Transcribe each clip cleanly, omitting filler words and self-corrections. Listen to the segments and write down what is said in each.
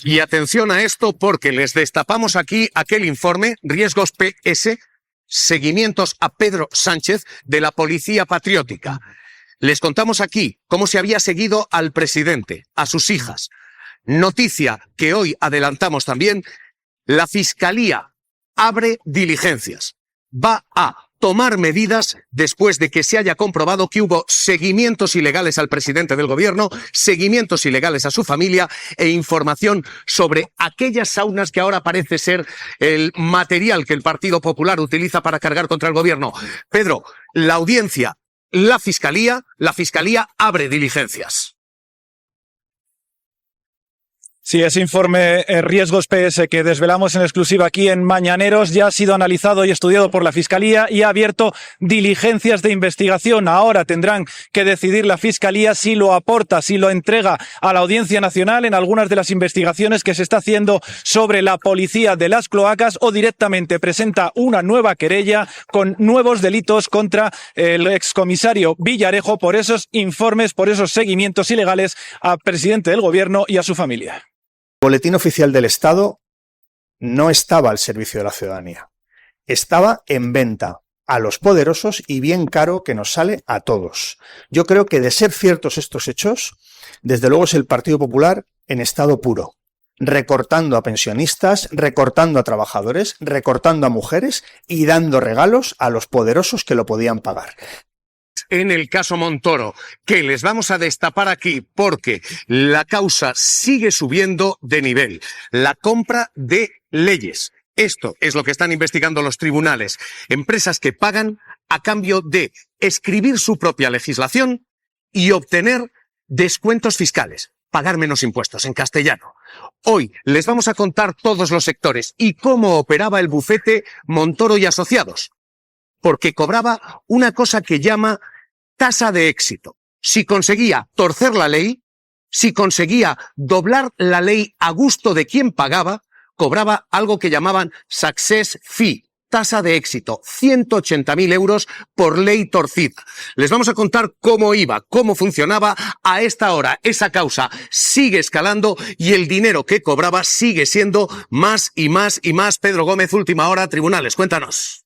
Y atención a esto porque les destapamos aquí aquel informe, Riesgos PS, seguimientos a Pedro Sánchez de la Policía Patriótica. Les contamos aquí cómo se había seguido al presidente, a sus hijas. Noticia que hoy adelantamos también, la Fiscalía abre diligencias. Va a tomar medidas después de que se haya comprobado que hubo seguimientos ilegales al presidente del gobierno, seguimientos ilegales a su familia e información sobre aquellas saunas que ahora parece ser el material que el Partido Popular utiliza para cargar contra el gobierno. Pedro, la audiencia, la Fiscalía abre diligencias. Sí, ese informe Riesgos PS que desvelamos en exclusiva aquí en Mañaneros ya ha sido analizado y estudiado por la Fiscalía y ha abierto diligencias de investigación. Ahora tendrán que decidir la Fiscalía si lo aporta, si lo entrega a la Audiencia Nacional en algunas de las investigaciones que se está haciendo sobre la policía de las cloacas o directamente presenta una nueva querella con nuevos delitos contra el excomisario Villarejo por esos informes, por esos seguimientos ilegales al presidente del gobierno y a su familia. El Boletín Oficial del Estado no estaba al servicio de la ciudadanía. Estaba en venta a los poderosos y bien caro que nos sale a todos. Yo creo que de ser ciertos estos hechos, desde luego es el Partido Popular en estado puro, recortando a pensionistas, recortando a trabajadores, recortando a mujeres y dando regalos a los poderosos que lo podían pagar. En el caso Montoro, que les vamos a destapar aquí porque la causa sigue subiendo de nivel. La compra de leyes. Esto es lo que están investigando los tribunales. Empresas que pagan a cambio de escribir su propia legislación y obtener descuentos fiscales. Pagar menos impuestos en castellano. Hoy les vamos a contar todos los sectores y cómo operaba el bufete Montoro y Asociados. Porque cobraba una cosa que llama tasa de éxito. Si conseguía torcer la ley, si conseguía doblar la ley a gusto de quien pagaba, cobraba algo que llamaban success fee, tasa de éxito, 180.000 euros por ley torcida. Les vamos a contar cómo iba, cómo funcionaba. A esta hora esa causa sigue escalando y el dinero que cobraba sigue siendo más y más y más. Pedro Gómez, Última Hora, Tribunales, cuéntanos.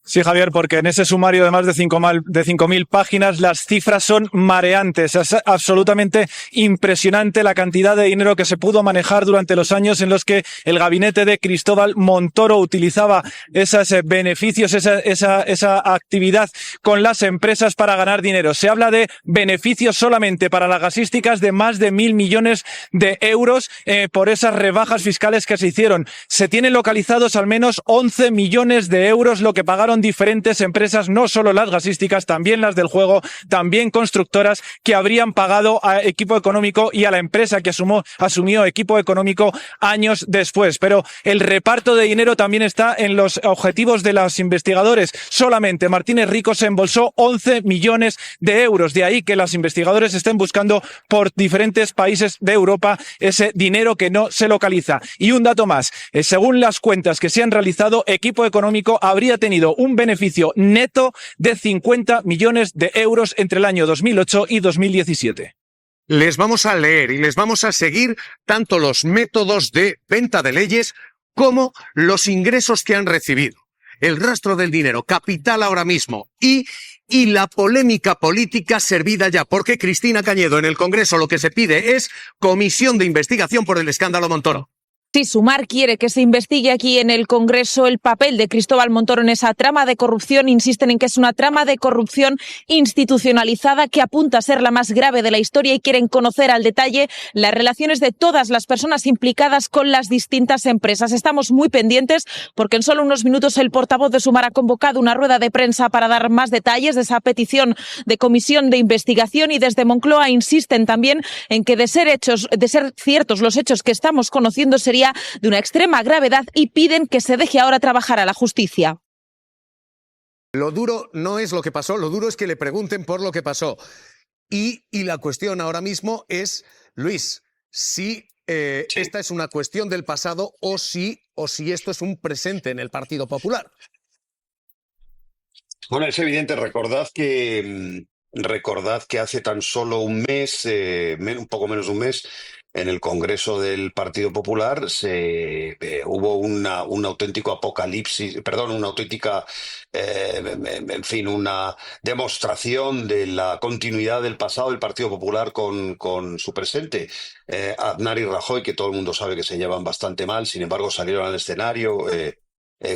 Sí, Javier, porque en ese sumario de más de 5.000 páginas las cifras son mareantes. Es absolutamente impresionante la cantidad de dinero que se pudo manejar durante los años en los que el gabinete de Cristóbal Montoro utilizaba esos beneficios, esa actividad con las empresas para ganar dinero. Se habla de beneficios solamente para las gasísticas de más de 1.000 millones de euros por esas rebajas fiscales que se hicieron. Se tienen localizados al menos 11 millones de euros lo que pagaron diferentes empresas, no solo las gasísticas, también las del juego, también constructoras que habrían pagado a Equipo Económico y a la empresa que asumió Equipo Económico años después. Pero el reparto de dinero también está en los objetivos de los investigadores. Solamente Martínez Rico se embolsó 11 millones de euros. De ahí que los investigadores estén buscando por diferentes países de Europa ese dinero que no se localiza. Y un dato más, según las cuentas que se han realizado, Equipo Económico habría tenido un beneficio neto de 50 millones de euros entre el año 2008 y 2017. Les vamos a leer y les vamos a seguir tanto los métodos de venta de leyes como los ingresos que han recibido. El rastro del dinero, capital ahora mismo y la polémica política servida ya, porque Cristina Cañedo en el Congreso lo que se pide es comisión de investigación por el escándalo Montoro. Sí, Sumar quiere que se investigue aquí en el Congreso el papel de Cristóbal Montoro en esa trama de corrupción. Insisten en que es una trama de corrupción institucionalizada que apunta a ser la más grave de la historia y quieren conocer al detalle las relaciones de todas las personas implicadas con las distintas empresas. Estamos muy pendientes porque en solo unos minutos el portavoz de Sumar ha convocado una rueda de prensa para dar más detalles de esa petición de comisión de investigación y desde Moncloa insisten también en que de ser ciertos los hechos que estamos conociendo sería de una extrema gravedad y piden que se deje ahora trabajar a la justicia. Lo duro no es lo que pasó, lo duro es que le pregunten por lo que pasó. Y la cuestión ahora mismo es, Luis, si esta es una cuestión del pasado o si esto es un presente en el Partido Popular. Bueno, es evidente, recordad que recordad que hace tan solo un mes, un poco menos de un mes, en el Congreso del Partido Popular hubo un auténtico apocalipsis, perdón, una auténtica, en fin, una demostración de la continuidad del pasado del Partido Popular con su presente. Aznar y Rajoy, que todo el mundo sabe que se llevan bastante mal, sin embargo salieron al escenario.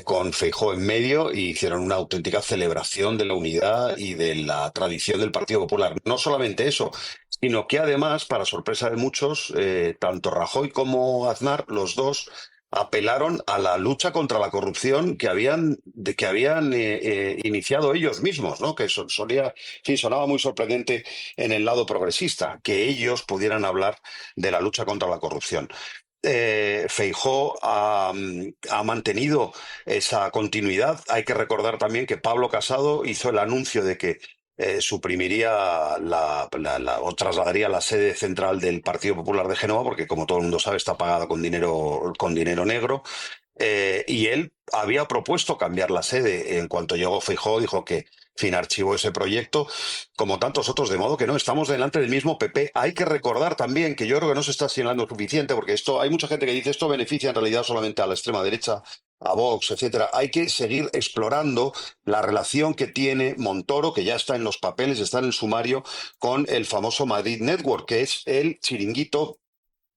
Con Feijóo en medio y hicieron una auténtica celebración de la unidad y de la tradición del Partido Popular. No solamente eso, sino que además, para sorpresa de muchos, tanto Rajoy como Aznar, los dos, apelaron a la lucha contra la corrupción que habían iniciado ellos mismos, ¿no? Que sí, sonaba muy sorprendente en el lado progresista, que ellos pudieran hablar de la lucha contra la corrupción. Feijóo ha mantenido esa continuidad. Hay que recordar también que Pablo Casado hizo el anuncio de que suprimiría o trasladaría la sede central del Partido Popular de Génova, porque como todo el mundo sabe está pagada con dinero negro. Y él había propuesto cambiar la sede. En cuanto llegó Feijóo, dijo que archivó ese proyecto, como tantos otros, de modo que no estamos delante del mismo PP. Hay que recordar también que yo creo que no se está señalando suficiente, porque hay mucha gente que dice esto beneficia en realidad solamente a la extrema derecha, a Vox, etcétera. Hay que seguir explorando la relación que tiene Montoro, que ya está en los papeles, está en el sumario, con el famoso Madrid Network, que es el chiringuito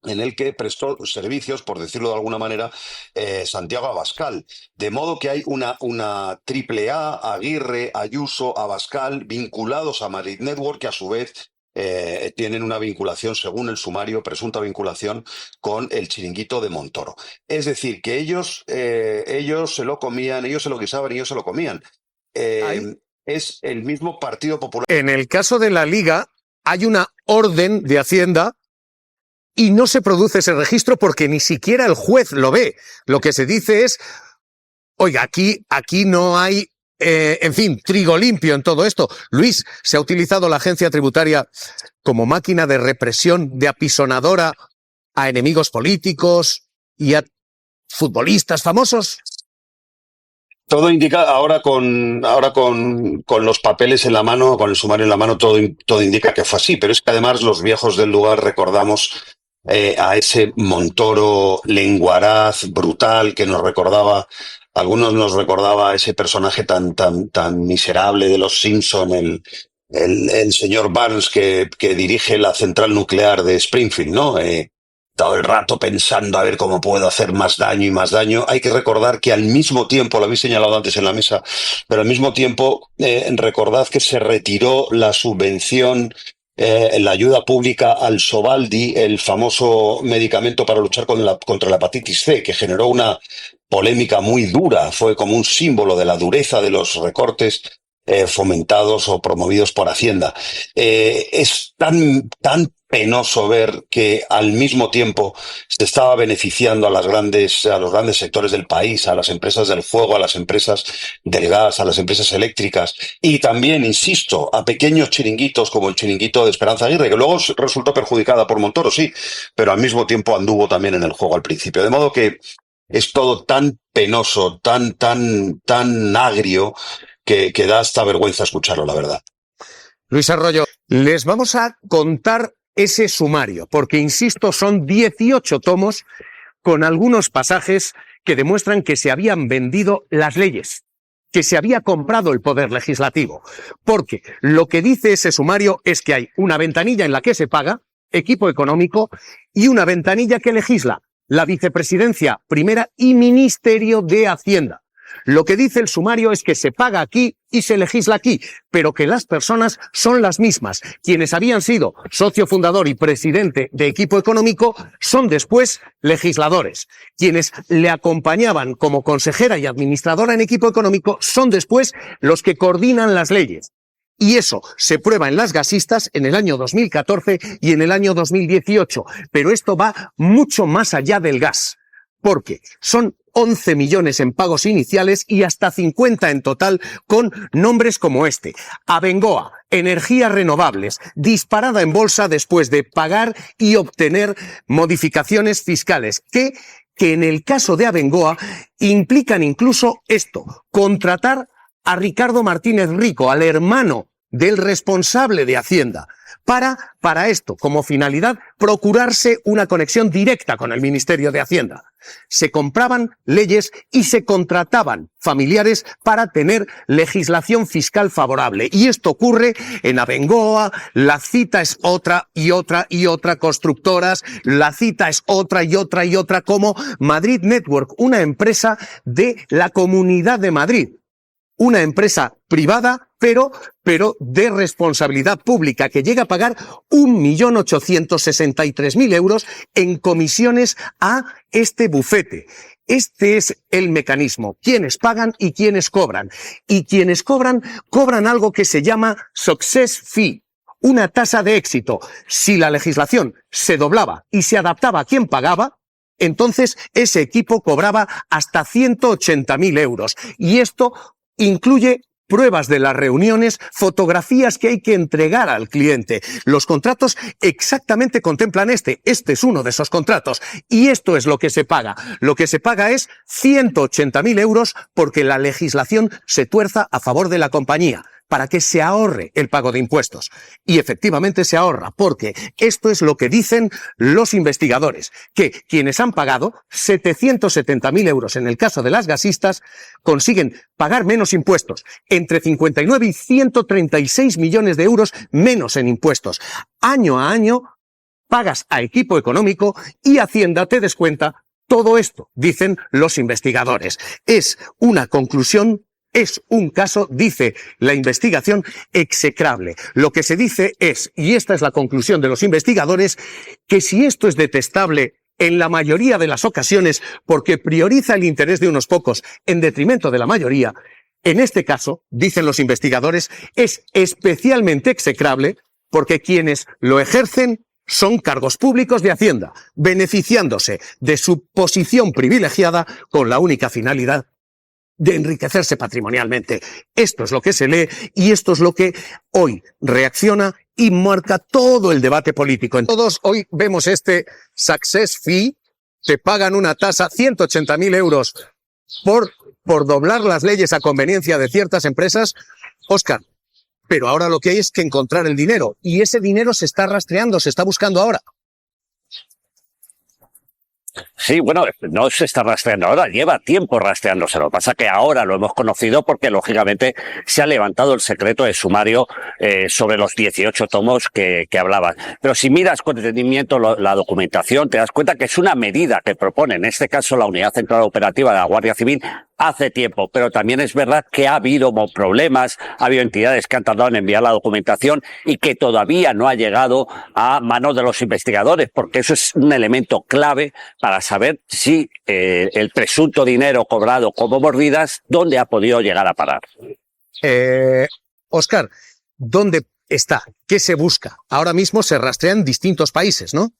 en el que prestó servicios, por decirlo de alguna manera, Santiago Abascal. De modo que hay una triple A, Aguirre, Ayuso, Abascal, vinculados a Madrid Network, que a su vez tienen una vinculación, según el sumario, presunta vinculación con el chiringuito de Montoro. Es decir, que ellos se lo comían, ellos se lo guisaban, ellos se lo comían. Es el mismo Partido Popular. En el caso de la Liga, hay una orden de Hacienda y no se produce ese registro porque ni siquiera el juez lo ve. Lo que se dice es, oiga, aquí no hay, en fin, trigo limpio en todo esto. Luis, ¿se ha utilizado la agencia tributaria como máquina de represión, de apisonadora a enemigos políticos y a futbolistas famosos? Todo indica, ahora con los papeles en la mano, con el sumario en la mano, todo indica que fue así, pero es que además los viejos del lugar recordamos a ese Montoro lenguaraz, brutal, que algunos nos recordaba a ese personaje tan miserable de los Simpson, el señor Barnes que dirige la central nuclear de Springfield, ¿no? Todo el rato pensando a ver cómo puedo hacer más daño y más daño. Hay que recordar que al mismo tiempo, lo habéis señalado antes en la mesa, pero al mismo tiempo recordad que se retiró la subvención, la ayuda pública al Sovaldi, el famoso medicamento para luchar contra la hepatitis C, que generó una polémica muy dura. Fue como un símbolo de la dureza de los recortes fomentados o promovidos por Hacienda. Es tan penoso ver que al mismo tiempo se estaba beneficiando a los grandes sectores del país, a las empresas del fuego, a las empresas del gas, a las empresas eléctricas y también, insisto, a pequeños chiringuitos como el chiringuito de Esperanza Aguirre, que luego resultó perjudicada por Montoro, sí, pero al mismo tiempo anduvo también en el juego al principio. De modo que es todo tan penoso, tan agrio, que da hasta vergüenza escucharlo, la verdad. Luis Arroyo, les vamos a contar ese sumario, porque, insisto, son 18 tomos con algunos pasajes que demuestran que se habían vendido las leyes, que se había comprado el poder legislativo. Porque lo que dice ese sumario es que hay una ventanilla en la que se paga, equipo económico, y una ventanilla que legisla, la vicepresidencia primera y Ministerio de Hacienda. Lo que dice el sumario es que se paga aquí y se legisla aquí, pero que las personas son las mismas. Quienes habían sido socio fundador y presidente de Equipo Económico son después legisladores. Quienes le acompañaban como consejera y administradora en Equipo Económico son después los que coordinan las leyes. Y eso se prueba en las gasistas en el año 2014 y en el año 2018. Pero esto va mucho más allá del gas, porque son 11 millones en pagos iniciales y hasta 50 en total con nombres como este. Abengoa, energías renovables, disparada en bolsa después de pagar y obtener modificaciones fiscales que en el caso de Abengoa implican incluso esto, contratar a Ricardo Martínez Rico, al hermano del responsable de Hacienda para esto, como finalidad, procurarse una conexión directa con el Ministerio de Hacienda. Se compraban leyes y se contrataban familiares para tener legislación fiscal favorable. Y esto ocurre en Abengoa, la cita es otra y otra y otra, constructoras, la cita es otra y otra y otra, como Madrid Network, una empresa de la Comunidad de Madrid. Una empresa privada, pero de responsabilidad pública, que llega a pagar 1.863.000 euros en comisiones a este bufete. Este es el mecanismo. Quienes pagan y quienes cobran. Y quienes cobran algo que se llama success fee, una tasa de éxito. Si la legislación se doblaba y se adaptaba a quien pagaba, entonces ese equipo cobraba hasta 180.000 euros. Y esto incluye pruebas de las reuniones, fotografías que hay que entregar al cliente. Los contratos exactamente contemplan este es uno de esos contratos. Y esto es lo que se paga. Lo que se paga es 180.000 euros porque la legislación se tuerza a favor de la compañía, para que se ahorre el pago de impuestos. Y efectivamente se ahorra, porque esto es lo que dicen los investigadores, que quienes han pagado 770.000 euros en el caso de las gasistas consiguen pagar menos impuestos, entre 59 y 136 millones de euros menos en impuestos. Año a año pagas a equipo económico y Hacienda te descuenta todo esto, dicen los investigadores. Es una conclusión. Es un caso, dice la investigación, execrable. Lo que se dice es, y esta es la conclusión de los investigadores, que si esto es detestable en la mayoría de las ocasiones porque prioriza el interés de unos pocos en detrimento de la mayoría, en este caso, dicen los investigadores, es especialmente execrable porque quienes lo ejercen son cargos públicos de Hacienda, beneficiándose de su posición privilegiada con la única finalidad de enriquecerse patrimonialmente. Esto es lo que se lee y esto es lo que hoy reacciona y marca todo el debate político. Todos hoy vemos este success fee, te pagan una tasa, 180.000 euros por doblar las leyes a conveniencia de ciertas empresas. Óscar, pero ahora lo que hay es que encontrar el dinero y ese dinero se está rastreando, se está buscando ahora. Sí, bueno, no se está rastreando ahora, lleva tiempo rastreándose. Lo que pasa que ahora lo hemos conocido porque, lógicamente, se ha levantado el secreto de sumario sobre los 18 tomos que hablaban. Pero si miras con detenimiento la documentación, te das cuenta que es una medida que propone, en este caso, la Unidad Central Operativa de la Guardia Civil, hace tiempo. Pero también es verdad que ha habido problemas, ha habido entidades que han tardado en enviar la documentación y que todavía no ha llegado a manos de los investigadores, porque eso es un elemento clave para saber si el presunto dinero cobrado como mordidas, ¿dónde ha podido llegar a parar? Óscar, ¿dónde está? ¿Qué se busca? Ahora mismo se rastrean distintos países, ¿no?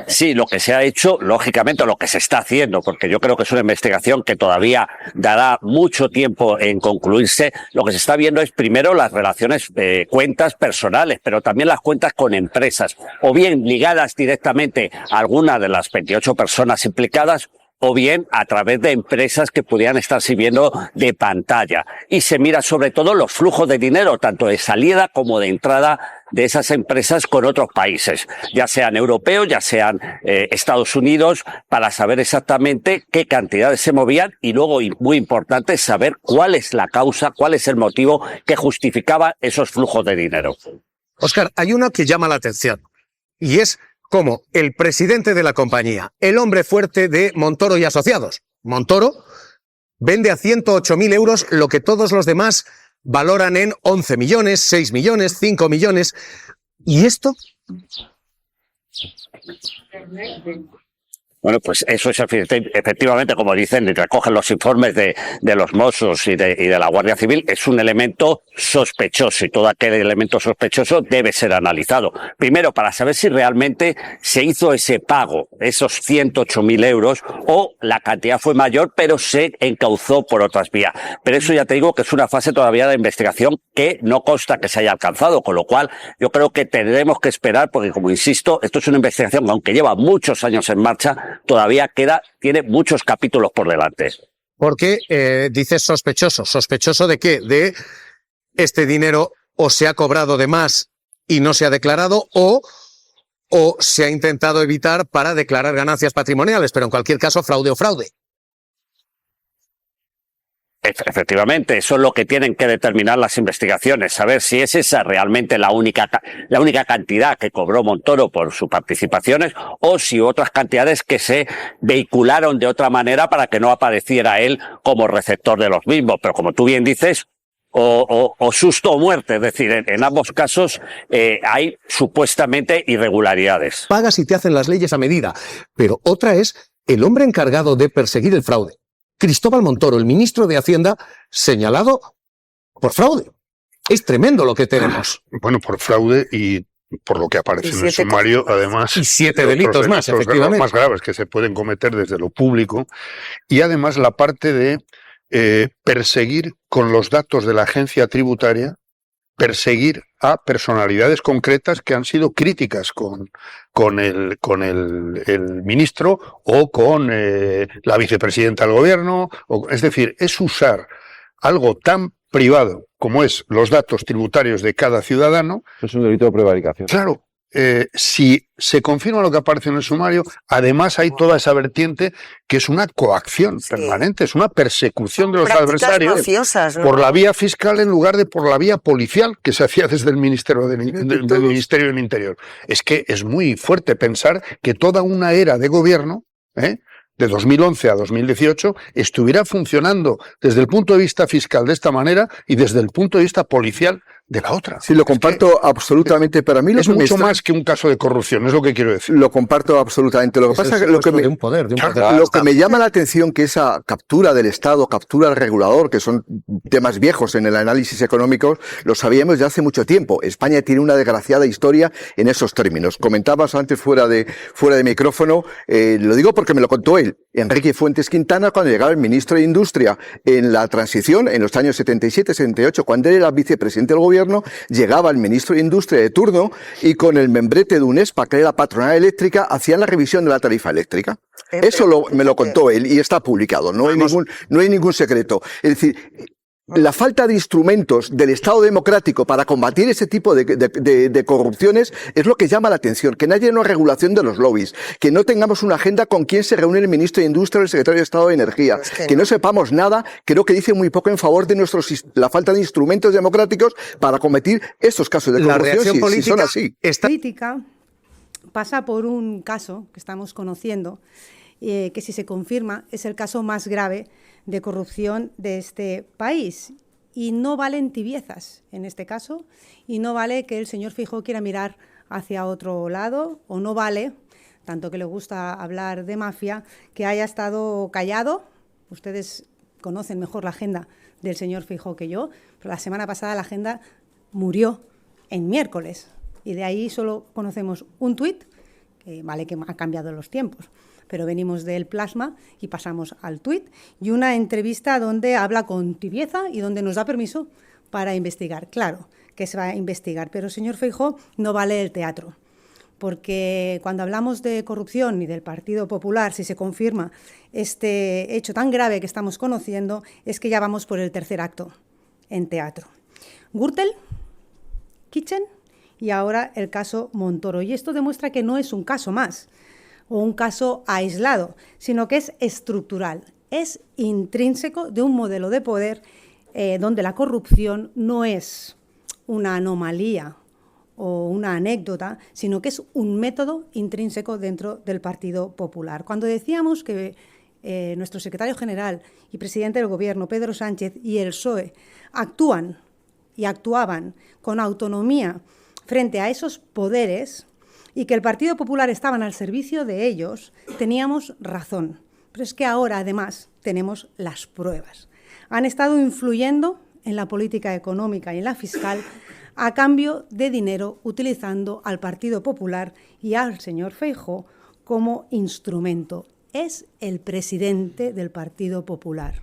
Sí, lo que se ha hecho, lógicamente, lo que se está haciendo, porque yo creo que es una investigación que todavía dará mucho tiempo en concluirse. Lo que se está viendo es primero las relaciones, cuentas personales, pero también las cuentas con empresas, o bien ligadas directamente a alguna de las 28 personas implicadas, o bien a través de empresas que pudieran estar sirviendo de pantalla. Y se mira sobre todo los flujos de dinero, tanto de salida como de entrada de esas empresas con otros países, ya sean europeos, ya sean Estados Unidos, para saber exactamente qué cantidades se movían y luego, y muy importante, saber cuál es la causa, cuál es el motivo que justificaba esos flujos de dinero. Óscar, hay uno que llama la atención y es como el presidente de la compañía, el hombre fuerte de Montoro y Asociados. Montoro vende a 108.000 euros lo que todos los demás valoran en 11 millones, 6 millones, 5 millones. ¿Y esto? Bueno, pues eso es efectivamente, como dicen y recogen los informes de los Mossos y de la Guardia Civil, es un elemento sospechoso y todo aquel elemento sospechoso debe ser analizado. Primero, para saber si realmente se hizo ese pago, esos 108.000 euros, o la cantidad fue mayor, pero se encauzó por otras vías. Pero eso ya te digo que es una fase todavía de investigación que no consta que se haya alcanzado, con lo cual yo creo que tendremos que esperar, porque como insisto, esto es una investigación que aunque lleva muchos años en marcha, todavía tiene muchos capítulos por delante. Porque dices sospechoso. ¿Sospechoso de qué? De este dinero o se ha cobrado de más y no se ha declarado o se ha intentado evitar para declarar ganancias patrimoniales, pero en cualquier caso fraude o fraude. Efectivamente, eso es lo que tienen que determinar las investigaciones, saber si es esa realmente la única cantidad que cobró Montoro por sus participaciones o si otras cantidades que se vehicularon de otra manera para que no apareciera él como receptor de los mismos. Pero como tú bien dices, o susto o muerte, es decir, en ambos casos hay supuestamente irregularidades. Pagas y te hacen las leyes a medida, pero otra es el hombre encargado de perseguir el fraude. Cristóbal Montoro, el ministro de Hacienda, señalado por fraude. Es tremendo lo que tenemos. Bueno, por fraude y por lo que aparece en el sumario, además. Y 7 delitos más, efectivamente. Más graves que se pueden cometer desde lo público. Y además la parte de perseguir con los datos de la agencia tributaria, perseguir a personalidades concretas que han sido críticas con el ministro o con la vicepresidenta del gobierno. Es decir, es usar algo tan privado como es los datos tributarios de cada ciudadano. Eso es un delito de prevaricación. Claro. Si se confirma lo que aparece en el sumario, además hay toda esa vertiente que es una coacción permanente, es una persecución de los adversarios mafiosas, ¿no? Por la vía fiscal en lugar de por la vía policial que se hacía desde el Ministerio del Interior. Es que es muy fuerte pensar que toda una era de gobierno, de 2011 a 2018, estuviera funcionando desde el punto de vista fiscal de esta manera y desde el punto de vista policial de la otra. Sí, lo comparto absolutamente. Para mí es mucho más que un caso de corrupción, es lo que quiero decir. Lo comparto absolutamente. Lo que pasa es que lo que me llama la atención que esa captura del Estado, captura del regulador, que son temas viejos en el análisis económico, lo sabíamos ya hace mucho tiempo. España tiene una desgraciada historia en esos términos. Comentabas antes fuera de micrófono, lo digo porque me lo contó él, Enrique Fuentes Quintana, cuando llegaba el ministro de Industria en la transición, en los años 77-78, cuando él era vicepresidente del gobierno, llegaba el ministro de Industria de turno y con el membrete de UNESPA, que era la patronal eléctrica, hacían la revisión de la tarifa eléctrica. Eso me lo contó él y está publicado, no hay ningún secreto. Es decir, la falta de instrumentos del Estado democrático para combatir ese tipo de corrupciones es lo que llama la atención, que no haya una regulación de los lobbies, que no tengamos una agenda con quién se reúne el ministro de Industria o el secretario de Estado de Energía, que no sepamos nada. Creo que dice muy poco en favor de la falta de instrumentos democráticos para combatir estos casos de corrupción. La reacción política si son así. Política pasa por un caso que estamos conociendo, que si se confirma es el caso más grave de corrupción de este país. Y no valen tibiezas en este caso, y no vale que el señor Feijóo quiera mirar hacia otro lado, o no vale, tanto que le gusta hablar de mafia, que haya estado callado. Ustedes conocen mejor la agenda del señor Feijóo que yo, pero la semana pasada la agenda murió en miércoles, y de ahí solo conocemos un tuit, que vale que ha cambiado los tiempos, pero venimos del plasma y pasamos al tuit, y una entrevista donde habla con tibieza y donde nos da permiso para investigar. Claro que se va a investigar, pero señor Feijóo, no vale el teatro, porque cuando hablamos de corrupción y del Partido Popular, si se confirma este hecho tan grave que estamos conociendo, es que ya vamos por el tercer acto en teatro. Gürtel, Kitchen y ahora el caso Montoro. Y esto demuestra que no es un caso más, o un caso aislado, sino que es estructural, es intrínseco de un modelo de poder donde la corrupción no es una anomalía o una anécdota, sino que es un método intrínseco dentro del Partido Popular. Cuando decíamos que nuestro secretario general y presidente del Gobierno, Pedro Sánchez, y el PSOE actúan y actuaban con autonomía frente a esos poderes, y que el Partido Popular estaban al servicio de ellos, teníamos razón. Pero es que ahora, además, tenemos las pruebas. Han estado influyendo en la política económica y en la fiscal a cambio de dinero, utilizando al Partido Popular y al señor Feijóo como instrumento. Es el presidente del Partido Popular.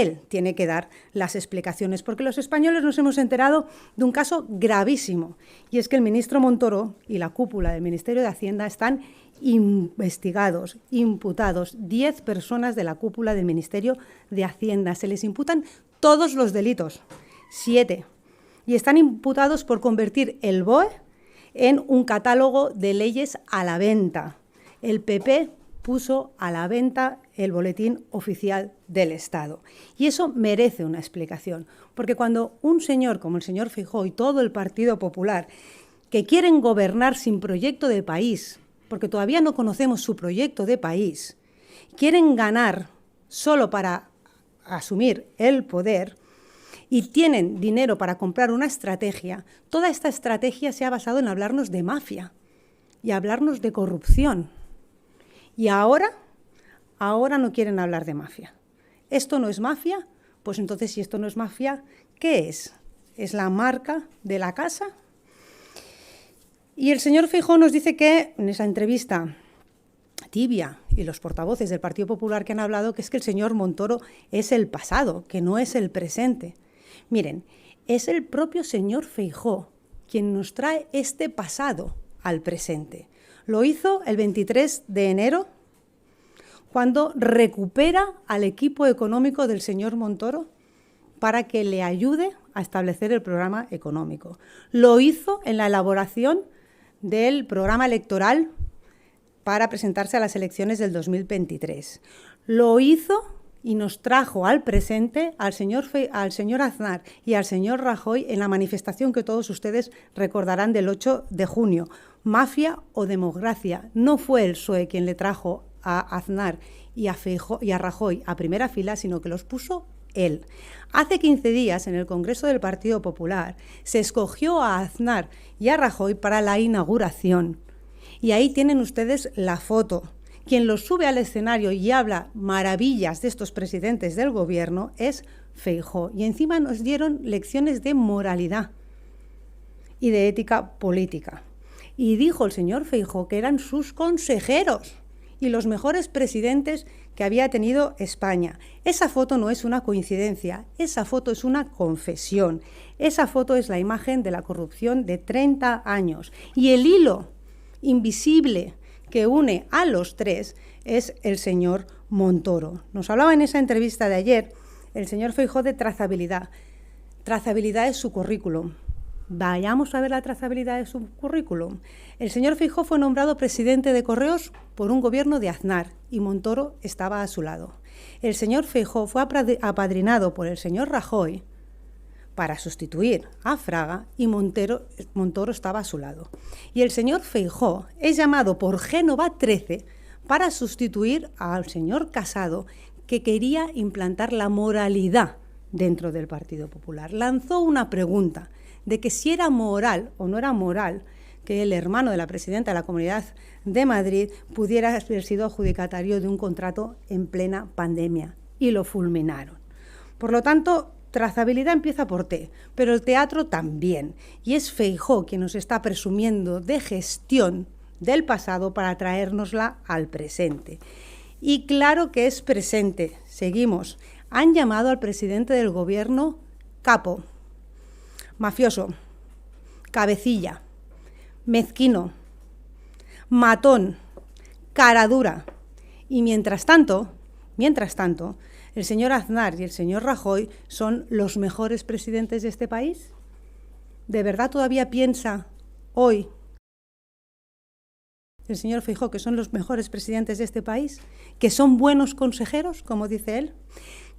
él tiene que dar las explicaciones, porque los españoles nos hemos enterado de un caso gravísimo, y es que el ministro Montoro y la cúpula del Ministerio de Hacienda están investigados, imputados. 10 personas de la cúpula del Ministerio de Hacienda. Se les imputan todos los delitos, 7, y están imputados por convertir el BOE en un catálogo de leyes a la venta. El PP puso a la venta el Boletín Oficial del Estado. Y eso merece una explicación, porque cuando un señor como el señor Feijóo y todo el Partido Popular, que quieren gobernar sin proyecto de país, porque todavía no conocemos su proyecto de país, quieren ganar solo para asumir el poder y tienen dinero para comprar una estrategia, toda esta estrategia se ha basado en hablarnos de mafia y hablarnos de corrupción. Y ahora no quieren hablar de mafia. ¿Esto no es mafia? Pues entonces, si esto no es mafia, ¿qué es? ¿Es la marca de la casa? Y el señor Feijóo nos dice que en esa entrevista tibia, y los portavoces del Partido Popular que han hablado, que es que el señor Montoro es el pasado, que no es el presente. Miren, es el propio señor Feijóo quien nos trae este pasado al presente. Lo hizo el 23 de enero, cuando recupera al equipo económico del señor Montoro para que le ayude a establecer el programa económico. Lo hizo en la elaboración del programa electoral para presentarse a las elecciones del 2023. Lo hizo y nos trajo al presente al señor Aznar y al señor Rajoy en la manifestación que todos ustedes recordarán del 8 de junio. Mafia o democracia. No fue el PSOE quien le trajo a Aznar y a Rajoy a primera fila, sino que los puso él. Hace 15 días, en el Congreso del Partido Popular, se escogió a Aznar y a Rajoy para la inauguración. Y ahí tienen ustedes la foto. Quien los sube al escenario y habla maravillas de estos presidentes del gobierno es Feijóo. Y encima nos dieron lecciones de moralidad y de ética política. Y dijo el señor Feijóo que eran sus consejeros y los mejores presidentes que había tenido España. Esa foto no es una coincidencia, esa foto es una confesión. Esa foto es la imagen de la corrupción de 30 años. Y el hilo invisible que une a los tres es el señor Montoro. Nos hablaba en esa entrevista de ayer el señor Feijóo de trazabilidad. Trazabilidad es su currículum. Vayamos a ver la trazabilidad de su currículum. El señor Feijóo fue nombrado presidente de Correos por un gobierno de Aznar y Montoro estaba a su lado. El señor Feijóo fue apadrinado por el señor Rajoy para sustituir a Fraga y Montoro estaba a su lado. Y el señor Feijóo es llamado por Génova 13 para sustituir al señor Casado, que quería implantar la moralidad dentro del Partido Popular. Lanzó una pregunta de que si era moral o no era moral que el hermano de la presidenta de la Comunidad de Madrid pudiera haber sido adjudicatario de un contrato en plena pandemia, y lo fulminaron. Por lo tanto, trazabilidad empieza por T, pero el teatro también, y es Feijóo quien nos está presumiendo de gestión del pasado para traérnosla al presente. Y claro que es presente. Seguimos. Han llamado al presidente del gobierno capo, mafioso, cabecilla, mezquino, matón, cara dura. Y mientras tanto, el señor Aznar y el señor Rajoy son los mejores presidentes de este país. ¿De verdad todavía piensa hoy el señor Feijóo que son los mejores presidentes de este país? ¿Que son buenos consejeros, como dice él?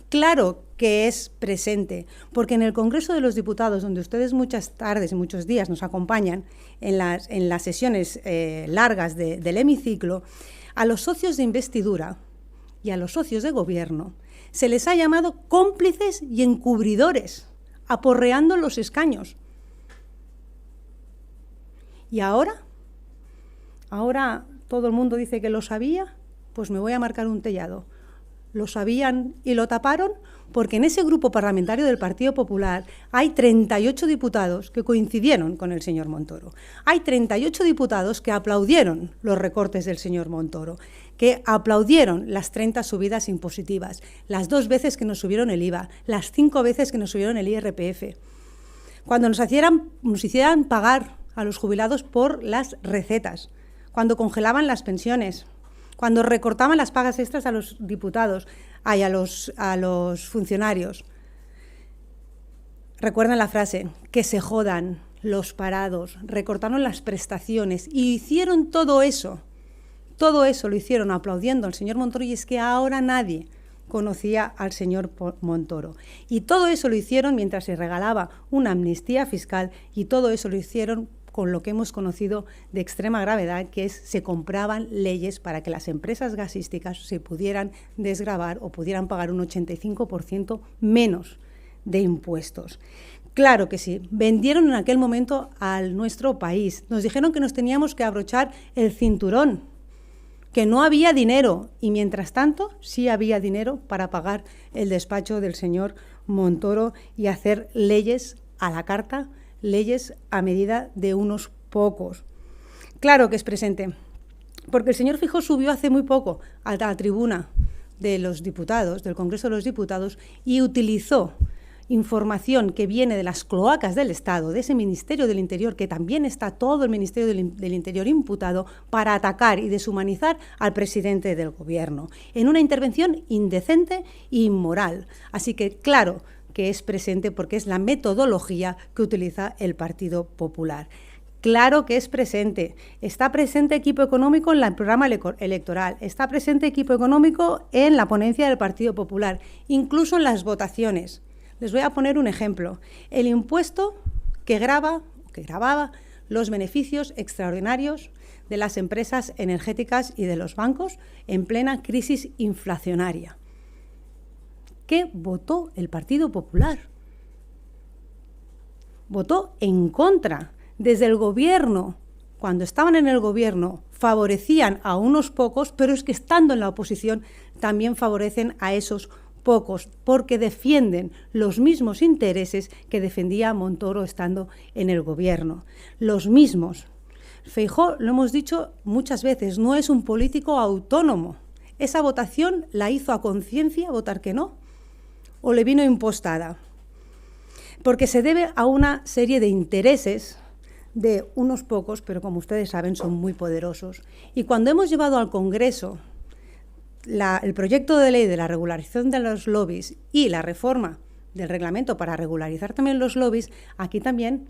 Claro que es presente, porque en el Congreso de los Diputados, donde ustedes muchas tardes y muchos días nos acompañan en las sesiones largas del hemiciclo, a los socios de investidura y a los socios de gobierno se les ha llamado cómplices y encubridores, aporreando los escaños. ¿Y ahora todo el mundo dice que lo sabía? Pues me voy a marcar un tellado. lo sabían y lo taparon, porque en ese grupo parlamentario del Partido Popular hay 38 diputados que coincidieron con el señor Montoro. Hay 38 diputados que aplaudieron los recortes del señor Montoro, que aplaudieron las 30 subidas impositivas, las 2 veces que nos subieron el IVA, las 5 veces que nos subieron el IRPF. Cuando nos hicieran pagar a los jubilados por las recetas, cuando congelaban las pensiones, cuando recortaban las pagas extras a los diputados, a los funcionarios. Recuerden la frase, que se jodan los parados, recortaron las prestaciones y hicieron todo eso lo hicieron aplaudiendo al señor Montoro, y es que ahora nadie conocía al señor Montoro. Y todo eso lo hicieron mientras se regalaba una amnistía fiscal, y todo eso lo hicieron con lo que hemos conocido de extrema gravedad, que es se compraban leyes para que las empresas gasísticas se pudieran desgravar o pudieran pagar un 85% menos de impuestos. Claro que sí, vendieron en aquel momento a nuestro país, nos dijeron que nos teníamos que abrochar el cinturón, que no había dinero, y mientras tanto sí había dinero para pagar el despacho del señor Montoro y hacer leyes a la carta, leyes a medida de unos pocos. Claro que es presente, porque el señor Feijóo subió hace muy poco a la tribuna de los diputados, del Congreso de los Diputados, y utilizó información que viene de las cloacas del Estado, de ese Ministerio del Interior, que también está todo el Ministerio del Interior imputado, para atacar y deshumanizar al presidente del Gobierno, en una intervención indecente e inmoral. Así que, claro que es presente, porque es la metodología que utiliza el Partido Popular. Claro que es presente. Está presente equipo económico en el programa electoral, está presente equipo económico en la ponencia del Partido Popular, incluso en las votaciones. Les voy a poner un ejemplo. El impuesto que grababa los beneficios extraordinarios de las empresas energéticas y de los bancos en plena crisis inflacionaria. ¿Qué votó el Partido Popular? Votó en contra. Desde el Gobierno, cuando estaban en el Gobierno, favorecían a unos pocos, pero es que estando en la oposición también favorecen a esos pocos, porque defienden los mismos intereses que defendía Montoro estando en el Gobierno. Los mismos. Feijóo, lo hemos dicho muchas veces, no es un político autónomo. Esa votación la hizo a conciencia, votar que no, o le vino impostada, porque se debe a una serie de intereses de unos pocos, pero como ustedes saben son muy poderosos. Y cuando hemos llevado al Congreso el proyecto de ley de la regularización de los lobbies y la reforma del reglamento para regularizar también los lobbies, aquí también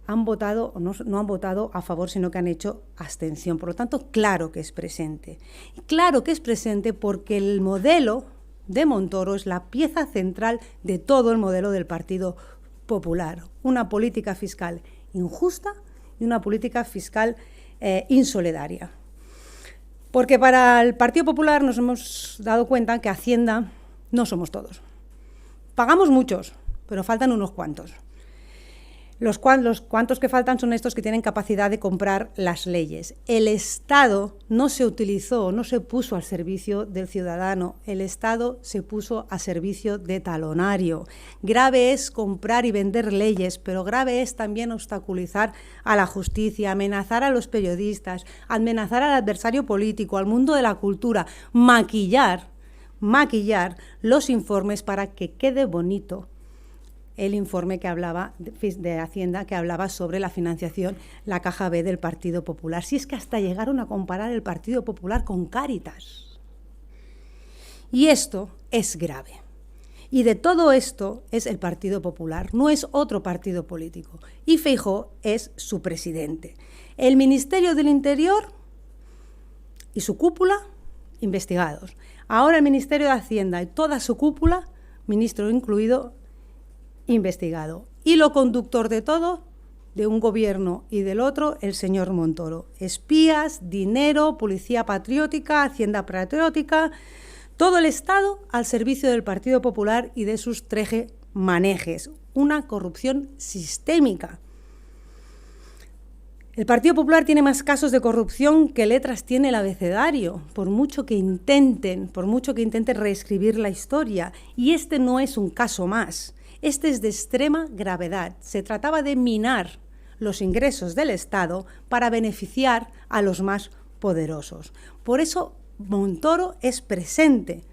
han votado, no han votado a favor, sino que han hecho abstención. Por lo tanto, claro que es presente. Claro que es presente porque el modelo de Montoro es la pieza central de todo el modelo del Partido Popular. Una política fiscal injusta y una política fiscal insolidaria. Porque para el Partido Popular nos hemos dado cuenta que Hacienda no somos todos. Pagamos muchos, pero faltan unos cuantos. Los cuantos que faltan son estos que tienen capacidad de comprar las leyes. El Estado no se utilizó, no se puso al servicio del ciudadano. El Estado se puso a servicio de talonario. Grave es comprar y vender leyes, pero grave es también obstaculizar a la justicia, amenazar a los periodistas, amenazar al adversario político, al mundo de la cultura, maquillar los informes para que quede bonito el informe que hablaba de Hacienda, que hablaba sobre la financiación, la caja B del Partido Popular. Si es que hasta llegaron a comparar el Partido Popular con Cáritas. Y esto es grave. Y de todo esto es el Partido Popular, no es otro partido político. Y Feijóo es su presidente. El Ministerio del Interior y su cúpula, investigados. Ahora el Ministerio de Hacienda y toda su cúpula, ministro incluido, investigado. Y lo conductor de todo, de un gobierno y del otro, el señor Montoro. Espías, dinero, policía patriótica, hacienda patriótica, todo el Estado al servicio del Partido Popular y de sus tejemanejes. Una corrupción sistémica. El Partido Popular tiene más casos de corrupción que letras tiene el abecedario, por mucho que intenten reescribir la historia. Y este no es un caso más. Este es de extrema gravedad. Se trataba de minar los ingresos del Estado para beneficiar a los más poderosos. Por eso Montoro es presente,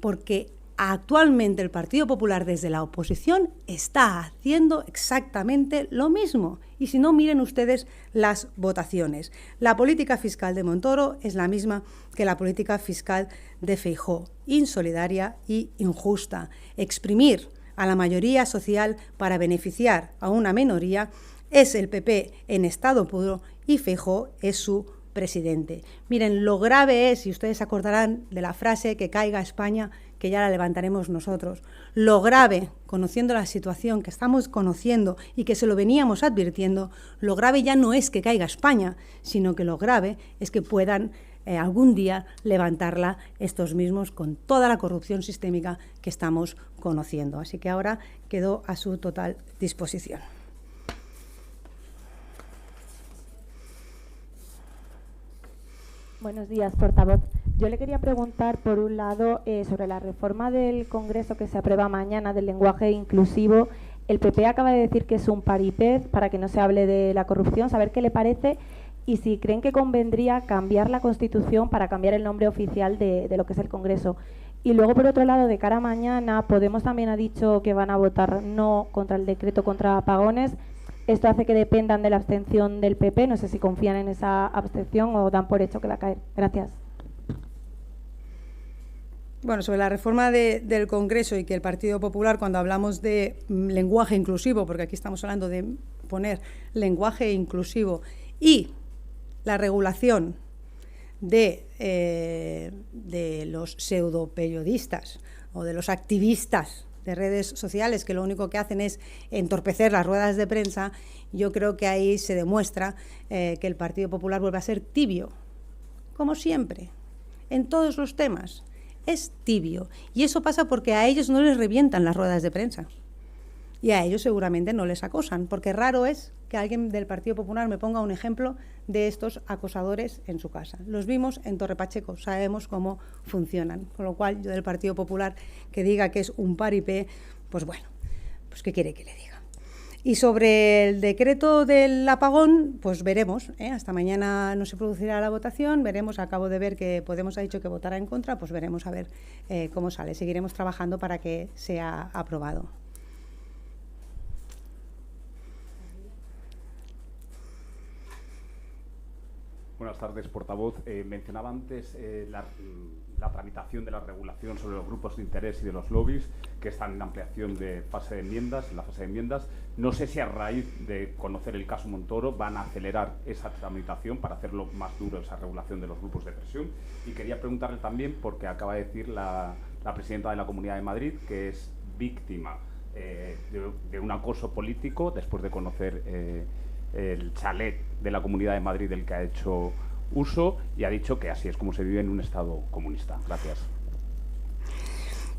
porque actualmente el Partido Popular desde la oposición está haciendo exactamente lo mismo. Y si no, miren ustedes las votaciones. La política fiscal de Montoro es la misma que la política fiscal de Feijóo, insolidaria y injusta. Exprimir a la mayoría social para beneficiar a una minoría es el PP en estado puro y Feijóo es su presidente. Miren, lo grave es, y ustedes se acordarán de la frase que caiga España, que ya la levantaremos nosotros. Lo grave, conociendo la situación que estamos conociendo y que se lo veníamos advirtiendo, lo grave ya no es que caiga España, sino que lo grave es que puedan algún día levantarla estos mismos con toda la corrupción sistémica que estamos conociendo. Así que ahora quedo a su total disposición. Buenos días, portavoz. Yo le quería preguntar, por un lado, sobre la reforma del Congreso que se aprueba mañana del lenguaje inclusivo. El PP acaba de decir que es un paripé para que no se hable de la corrupción, saber qué le parece y si creen que convendría cambiar la Constitución para cambiar el nombre oficial de lo que es el Congreso. Y luego, por otro lado, de cara a mañana, Podemos también ha dicho que van a votar no contra el decreto contra apagones. Esto hace que dependan de la abstención del PP. No sé si confían en esa abstención o dan por hecho que va a caer. Gracias. Bueno, sobre la reforma del Congreso y que el Partido Popular, cuando hablamos de lenguaje inclusivo, porque aquí estamos hablando de poner lenguaje inclusivo y la regulación de los pseudoperiodistas o de los activistas de redes sociales, que lo único que hacen es entorpecer las ruedas de prensa, yo creo que ahí se demuestra que el Partido Popular vuelve a ser tibio, como siempre, en todos los temas. Es tibio. Y eso pasa porque a ellos no les revientan las ruedas de prensa. Y a ellos seguramente no les acosan, porque raro es que alguien del Partido Popular me ponga un ejemplo de estos acosadores en su casa. Los vimos en Torre Pacheco, sabemos cómo funcionan. Con lo cual, yo del Partido Popular que diga que es un paripé, pues bueno, pues ¿qué quiere que le diga? Y sobre el decreto del apagón, pues veremos, hasta mañana no se producirá la votación, veremos, acabo de ver que Podemos ha dicho que votará en contra, pues veremos a ver cómo sale. Seguiremos trabajando para que sea aprobado. Buenas tardes, portavoz. Mencionaba antes la tramitación de la regulación sobre los grupos de interés y de los lobbies, que están en ampliación de fase de enmiendas, en la fase de enmiendas. No sé si a raíz de conocer el caso Montoro van a acelerar esa tramitación para hacerlo más duro, esa regulación de los grupos de presión. Y quería preguntarle también, porque acaba de decir la presidenta de la Comunidad de Madrid que es víctima de un acoso político después de conocer el chalet de la Comunidad de Madrid del que ha hecho uso, y ha dicho que así es como se vive en un Estado comunista. Gracias.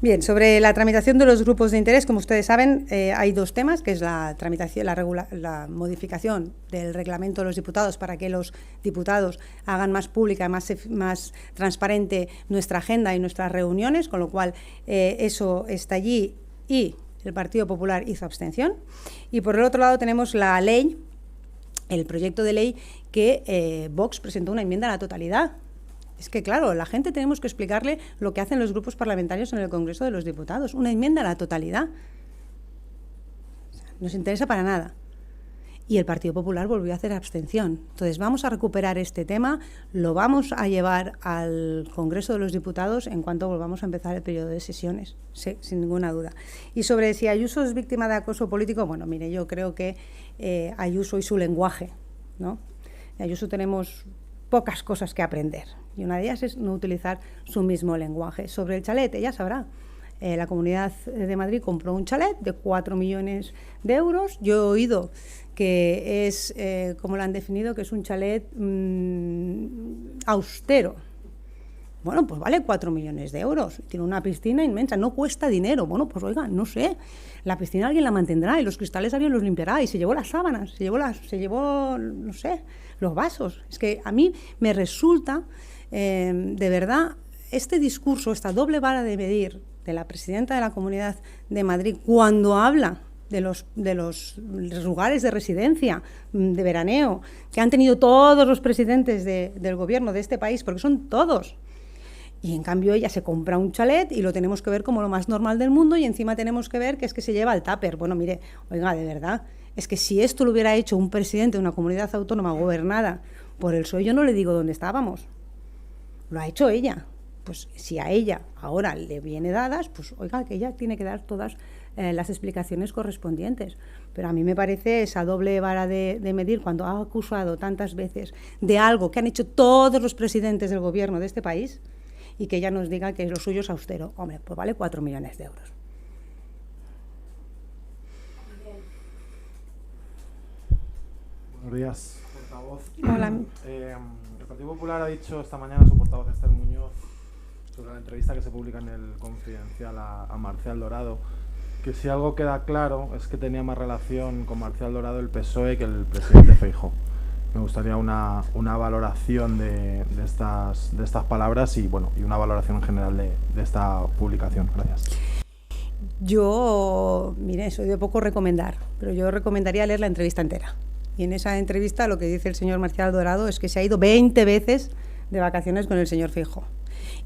Bien, sobre la tramitación de los grupos de interés, como ustedes saben, hay dos temas, que es la tramitación, la modificación del reglamento de los diputados para que los diputados hagan más pública, más transparente nuestra agenda y nuestras reuniones, con lo cual eso está allí y el Partido Popular hizo abstención. Y por el otro lado tenemos la ley, el proyecto de ley que Vox presentó una enmienda a la totalidad. Es que, claro, la gente tenemos que explicarle lo que hacen los grupos parlamentarios en el Congreso de los Diputados. Una enmienda a la totalidad. O sea, no nos interesa para nada. Y el Partido Popular volvió a hacer abstención. Entonces, vamos a recuperar este tema, lo vamos a llevar al Congreso de los Diputados en cuanto volvamos a empezar el periodo de sesiones, sí, sin ninguna duda. Y sobre si Ayuso es víctima de acoso político, bueno, mire, yo creo que Ayuso y su lenguaje, ¿no? De Ayuso tenemos pocas cosas que aprender, y una de ellas es no utilizar su mismo lenguaje. Sobre el chalet, ella sabrá. La Comunidad de Madrid compró un chalet de 4 millones de euros. Yo he oído que es, como lo han definido, que es un chalet austero, Bueno, pues vale 4 millones de euros. Tiene una piscina inmensa, no cuesta dinero. Bueno, pues oiga, no sé, la piscina alguien la mantendrá y los cristales alguien los limpiará y se llevó las sábanas, se llevó, no sé, los vasos. Es que a mí me resulta, de verdad, este discurso, esta doble vara de medir de la presidenta de la Comunidad de Madrid cuando habla de los lugares de residencia, de veraneo, que han tenido todos los presidentes del gobierno de este país, porque son todos. Y en cambio ella se compra un chalet y lo tenemos que ver como lo más normal del mundo y encima tenemos que ver que es que se lleva el tupper. Bueno, mire, oiga, de verdad, es que si esto lo hubiera hecho un presidente de una comunidad autónoma gobernada por el PSOE, yo no le digo dónde estábamos. Lo ha hecho ella. Pues si a ella ahora le viene dadas, pues oiga, que ella tiene que dar todas las explicaciones correspondientes. Pero a mí me parece esa doble vara de medir cuando ha acusado tantas veces de algo que han hecho todos los presidentes del gobierno de este país y que ella nos diga que lo suyo es austero. Hombre, pues vale 4 millones de euros. Buenos días, portavoz. Hola. El Partido Popular ha dicho esta mañana, su portavoz Esther Muñoz, sobre la entrevista que se publica en el Confidencial a Marcial Dorado, que si algo queda claro es que tenía más relación con Marcial Dorado el PSOE que el presidente Feijóo. Me gustaría una valoración de estas palabras y una valoración en general de esta publicación. Gracias. Yo, mire, soy de poco recomendar, pero yo recomendaría leer la entrevista entera. Y en esa entrevista lo que dice el señor Marcial Dorado es que se ha ido 20 veces de vacaciones con el señor Feijóo.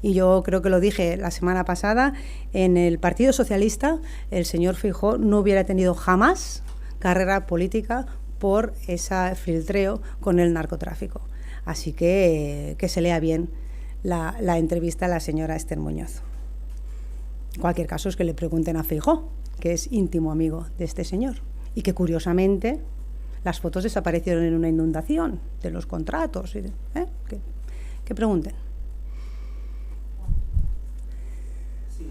Y yo creo que lo dije la semana pasada, en el Partido Socialista el señor Feijóo no hubiera tenido jamás carrera política por ese filtreo con el narcotráfico. Así que se lea bien la entrevista a la señora Esther Muñoz. En cualquier caso es que le pregunten a Feijóo, que es íntimo amigo de este señor, y que curiosamente las fotos desaparecieron en una inundación de los contratos. Que pregunten.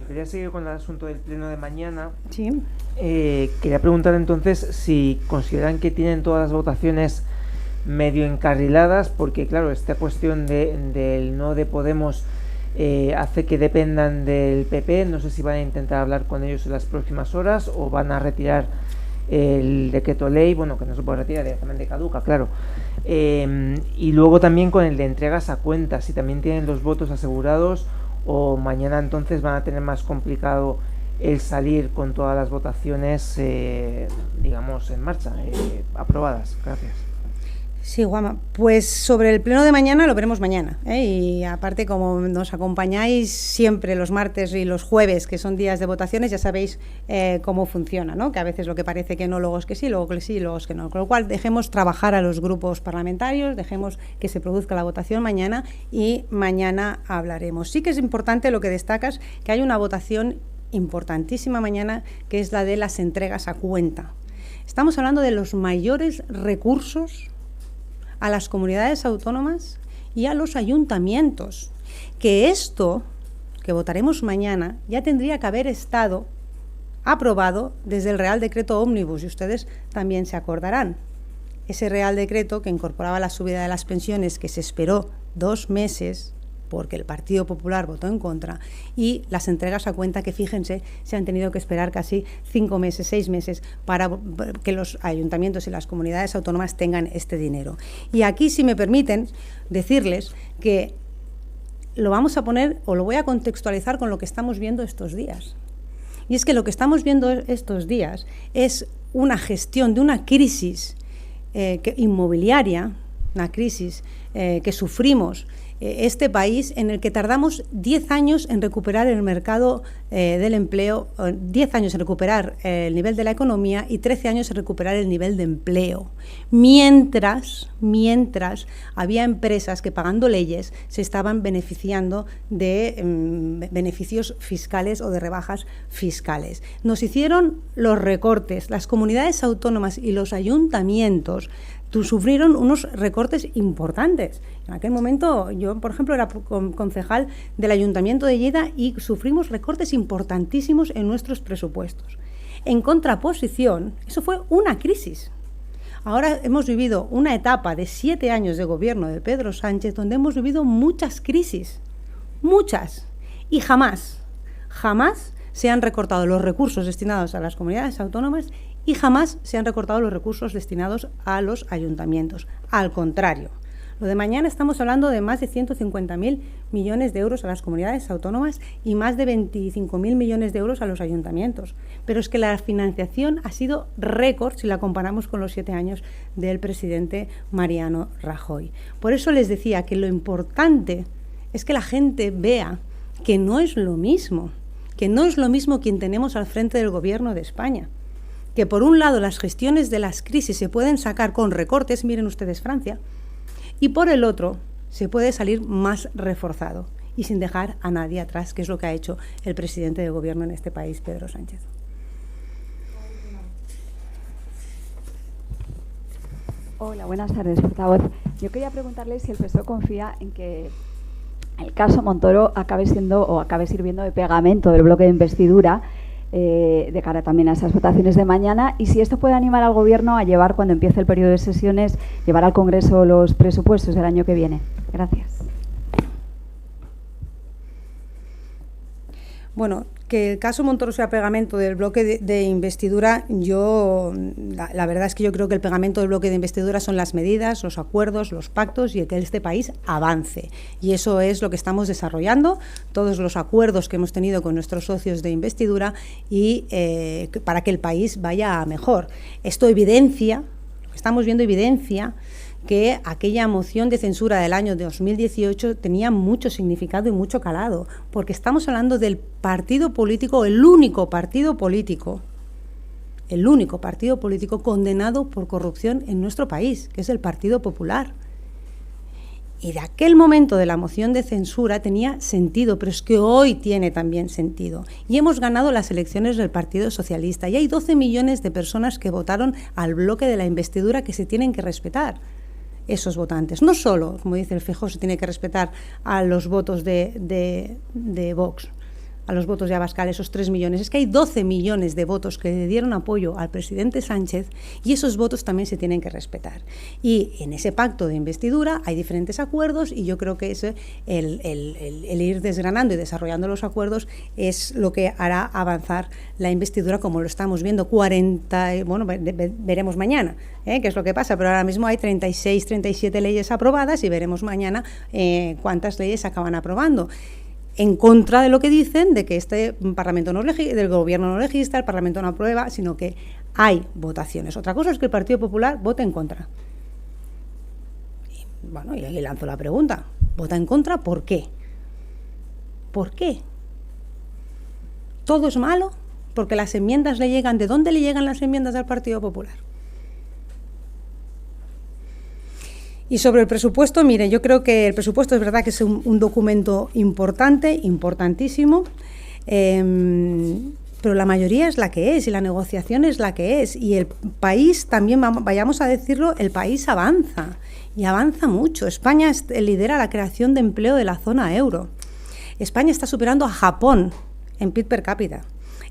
Quería seguir con el asunto del pleno de mañana. Sí. Quería preguntar entonces si consideran que tienen todas las votaciones medio encarriladas, porque claro, esta cuestión del no de Podemos hace que dependan del PP. No sé si van a intentar hablar con ellos en las próximas horas o van a retirar el decreto ley, que no se puede retirar, directamente caduca, claro. Y luego también con el de entregas a cuentas, si también tienen los votos asegurados o mañana entonces van a tener más complicado el salir con todas las votaciones, digamos, en marcha, aprobadas. Gracias. Sí, Juanma, pues sobre el pleno de mañana lo veremos mañana, y aparte como nos acompañáis siempre los martes y los jueves, que son días de votaciones, ya sabéis cómo funciona, ¿no? Que a veces lo que parece que no, luego es que sí, luego que sí, luego es que no. Con lo cual dejemos trabajar a los grupos parlamentarios, dejemos que se produzca la votación mañana y mañana hablaremos. Sí que es importante lo que destacas, que hay una votación importantísima mañana, que es la de las entregas a cuenta. Estamos hablando de los mayores recursos a las comunidades autónomas y a los ayuntamientos, que esto que votaremos mañana ya tendría que haber estado aprobado desde el Real Decreto Ómnibus, y ustedes también se acordarán. Ese Real Decreto que incorporaba la subida de las pensiones, que se esperó 2 meses porque el Partido Popular votó en contra, y las entregas a cuenta que, fíjense, se han tenido que esperar casi 5 meses, 6 meses para que los ayuntamientos y las comunidades autónomas tengan este dinero. Y aquí, si me permiten, decirles que lo vamos a poner, o lo voy a contextualizar con lo que estamos viendo estos días. Y es que lo que estamos viendo estos días es una gestión de una crisis inmobiliaria, una crisis que sufrimos este país, en el que tardamos 10 años en recuperar el mercado del empleo, 10 años en recuperar el nivel de la economía y 13 años en recuperar el nivel de empleo. Mientras había empresas que, pagando leyes, se estaban beneficiando de beneficios fiscales o de rebajas fiscales. Nos hicieron los recortes, las comunidades autónomas y los ayuntamientos sufrieron unos recortes importantes. En aquel momento, yo, por ejemplo, era concejal del Ayuntamiento de Lleida y sufrimos recortes importantísimos en nuestros presupuestos. En contraposición, eso fue una crisis. Ahora hemos vivido una etapa de 7 años de gobierno de Pedro Sánchez, donde hemos vivido muchas crisis, muchas, y jamás se han recortado los recursos destinados a las comunidades autónomas y jamás se han recortado los recursos destinados a los ayuntamientos. Al contrario, lo de mañana estamos hablando de más de 150.000 millones de euros a las comunidades autónomas y más de 25.000 millones de euros a los ayuntamientos. Pero es que la financiación ha sido récord si la comparamos con los 7 años del presidente Mariano Rajoy. Por eso les decía que lo importante es que la gente vea que no es lo mismo, quien tenemos al frente del gobierno de España. Que por un lado las gestiones de las crisis se pueden sacar con recortes, miren ustedes Francia, y por el otro se puede salir más reforzado y sin dejar a nadie atrás, que es lo que ha hecho el presidente del gobierno en este país, Pedro Sánchez. Hola, buenas tardes, portavoz. Yo quería preguntarle si el PSOE confía en que el caso Montoro acabe sirviendo de pegamento del bloque de investidura de cara también a esas votaciones de mañana, y si esto puede animar al Gobierno a llevar, cuando empiece el periodo de sesiones, llevar al Congreso los presupuestos del año que viene. Gracias. Bueno, que el caso Montoro sea pegamento del bloque de investidura, la verdad es que yo creo que el pegamento del bloque de investidura son las medidas, los acuerdos, los pactos y el que este país avance. Y eso es lo que estamos desarrollando, todos los acuerdos que hemos tenido con nuestros socios de investidura y para que el país vaya a mejor. Esto evidencia, lo que estamos viendo evidencia que aquella moción de censura del año 2018 tenía mucho significado y mucho calado, porque estamos hablando del partido político, el único partido político condenado por corrupción en nuestro país, que es el Partido Popular. Y de aquel momento de la moción de censura tenía sentido, pero es que hoy tiene también sentido. Y hemos ganado las elecciones del Partido Socialista y hay 12 millones de personas que votaron al bloque de la investidura que se tienen que respetar. Esos votantes. No solo, como dice el Feijóo, se tiene que respetar a los votos de Vox, a los votos de Abascal, esos 3 millones. Es que hay 12 millones de votos que le dieron apoyo al presidente Sánchez y esos votos también se tienen que respetar. Y en ese pacto de investidura hay diferentes acuerdos y yo creo que el ir desgranando y desarrollando los acuerdos es lo que hará avanzar la investidura, como lo estamos viendo. Veremos mañana qué es lo que pasa, pero ahora mismo hay 36, 37 leyes aprobadas y veremos mañana cuántas leyes se acaban aprobando. En contra de lo que dicen, de que este Parlamento del Gobierno no legisla, el Parlamento no aprueba, sino que hay votaciones. Otra cosa es que el Partido Popular vote en contra. Y ahí lanzo la pregunta. ¿Vota en contra? ¿Por qué? ¿Por qué? ¿Todo es malo? Porque las enmiendas le llegan. ¿De dónde le llegan las enmiendas al Partido Popular? Y sobre el presupuesto, mire, yo creo que el presupuesto es verdad que es un documento importante, importantísimo, pero la mayoría es la que es y la negociación es la que es. Y el país también, vayamos a decirlo, el país avanza y avanza mucho. España lidera la creación de empleo de la zona euro. España está superando a Japón en PIB per cápita.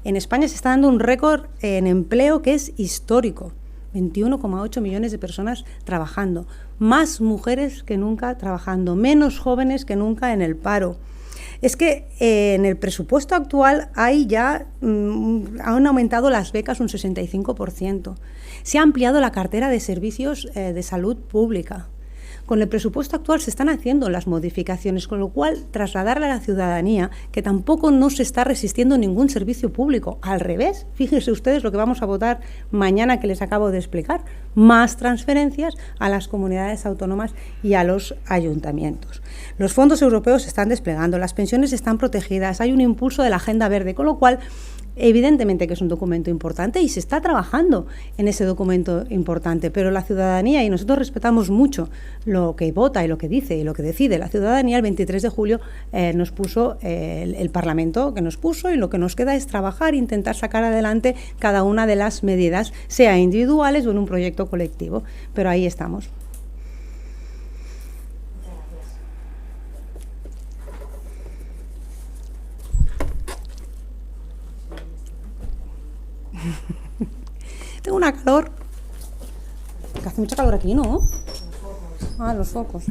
En España se está dando un récord en empleo que es histórico. 21,8 millones de personas trabajando, más mujeres que nunca trabajando, menos jóvenes que nunca en el paro. Es que en el presupuesto actual han aumentado las becas un 65%, se ha ampliado la cartera de servicios de salud pública. Con el presupuesto actual se están haciendo las modificaciones, con lo cual trasladarle a la ciudadanía que tampoco no se está resistiendo ningún servicio público. Al revés, fíjense ustedes lo que vamos a votar mañana que les acabo de explicar, más transferencias a las comunidades autónomas y a los ayuntamientos. Los fondos europeos se están desplegando, las pensiones están protegidas, hay un impulso de la Agenda Verde, con lo cual evidentemente que es un documento importante y se está trabajando en ese documento importante, pero la ciudadanía, y nosotros respetamos mucho lo que vota y lo que dice y lo que decide la ciudadanía, el 23 de julio nos puso el Parlamento que nos puso, y lo que nos queda es trabajar e intentar sacar adelante cada una de las medidas, sea individuales o en un proyecto colectivo, pero ahí estamos. Tengo una calor. Que hace mucha calor aquí, ¿no? Los focos.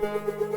Gracias.